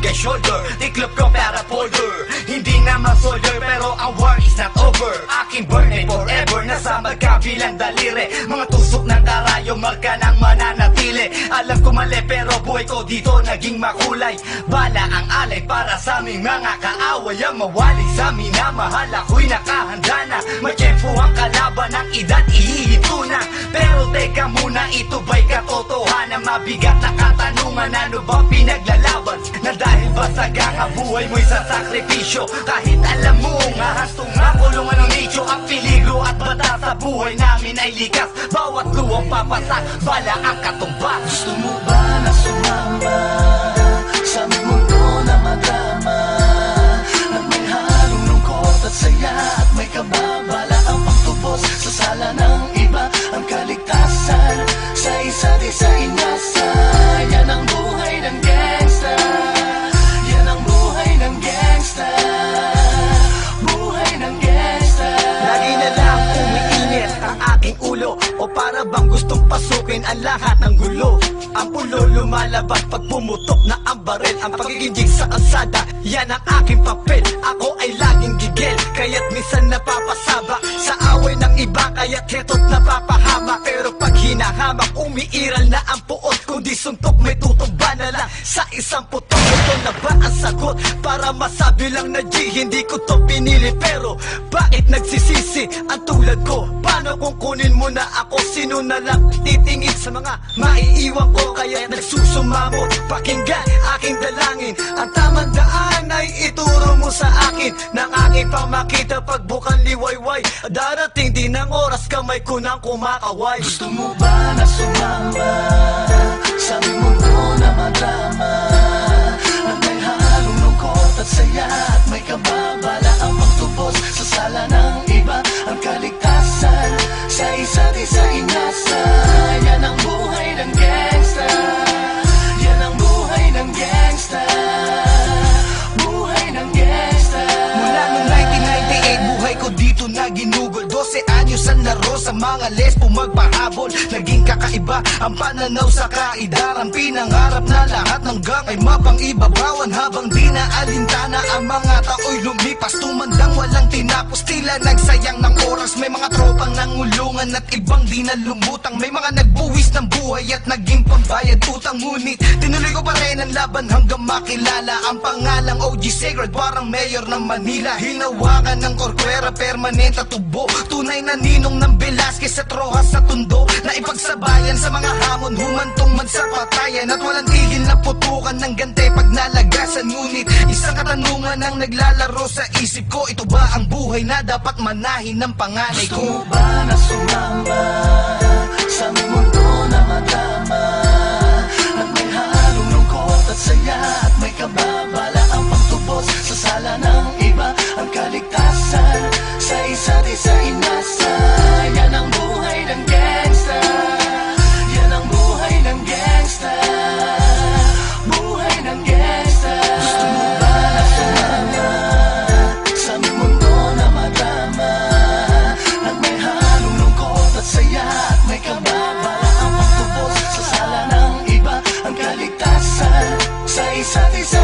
and shoulder. Tiklop ko para folder, hindi naman soldier, pero ang war is not over. Aking burn ay forever, nasa magkabilang daliri. Mga tusok ng karayo, marka ng mananatili. Alam ko mali pero buhay ko dito naging makulay. Bala ang alay para sa aming mga kaaway. Ang mawali sa amin na mahal, ako'y nakahanda na. May tiyempo ang kalaban ng edad, ihihito na. Pero teka muna, ito ba'y katotohanan? Mabigat na katanungan, ano ba pinaglalaban? Na dahil ba sa buhay mo'y sa sakripisyo? Kahit alam mo, ngahastong nga kulungan ng nicho. Ang peligro at bata sa buhay namin ay likas. Bawat luwang papasak, bala ang katumbas. Gusto mo ba na sumama sa aming mundo na madrama? At may halong lungkot at saya, at may kababala ang pagtubos sa sala ng iba. Ang kaligtasan sa isa't isa inasa. Yan ang buhay ng gangsta. Yan ang buhay ng gangsta. Buhay ng gangsta. Lagi na lang umiinit ang aking ulo, o para bang gustong pasukin ang lahat ng gulo. Ang pulo lumalabas pag pumutok na ang baril. Ang pagiging jig sa kalsada, yan ang aking papel. Ako ay laging gigil, kaya't minsan napapasaba sa away ng iba, kaya't heto't napapahama. Pero pag hinahamak, umiiral na ang puot. Kung di suntok, may tutumba na lang sa isang putok. Ito na ba ang sagot? Para masabi lang na G, hindi ko to pinili. Pero bakit nagsisisi ang tulad ko? Paano kung kunin mo na ako? Sino na lang titingin sa mga maiiwan ko? Kaya nagsusumamot, pakinggan aking dalangin. Ang tamang daan ay ituro mo sa akin, nang aking pamakita pagbukan liwayway. Darating din ang oras, kamay ko nang kumakaway. Gusto mo ba na sumama sa aming mundo na madrama? At may halong lungkot at saya, at may kababala ang pagtubos sa sala ng iba. Ang kaligtasan sa isa't isa inasa. Yan ang buhay ng gangsta. Yan ang buhay ng gangsta. Buhay ng gangsta. Mula noong 1998, buhay ko dito na ginugol. 12 anyos ang laro sa mga lesbo magpahabol. Naging kakaiba ang pananaw sa kaidaran. Pinangarap na lahat ng gang ay mapang-ibabawan. Habang di na alintana ang mga tao'y lumipas, tumandang walang tinapos, tila nagsayang ng oras. May mga tropang nangulungan at ibang di na lumutang. May mga nagbuwis ng buhay at naging pambayad utang. Ngunit tinuloy ko pa rin ang laban hanggang makilala ang pangalang OG Sacred, parang mayor ng Manila. Hinawakan ng korkwera, permanent at tubo. Tunay na ninong ng Velasquez at Rojas sa tundo, na ipagsabayan sa mga hamon, humantong man sa patayan. At walang tigil na putukan ng gante pag nalagasan. Ngunit isang katanungan ang naglalaro sa isip ko, ito ba ang buhay na dapat manahin ng panganay Gusto ko? mo ba na sumama sa aming mundo na madrama? At may halong lungkot at saya, at may kababala ang pagtubos sa sala ng iba. Ang kaligtasan sa isa't isa inasa. Yan ang buhay ng gangsta. Yan ang buhay ng gangsta. Buhay ng gangsta. Gusto mo ba na sumama sa aming mundo na madrama? At may halong lungkot at saya, at may kababala ang pagtubos sa sala ng iba. Ang kaligtasan sa isa't isa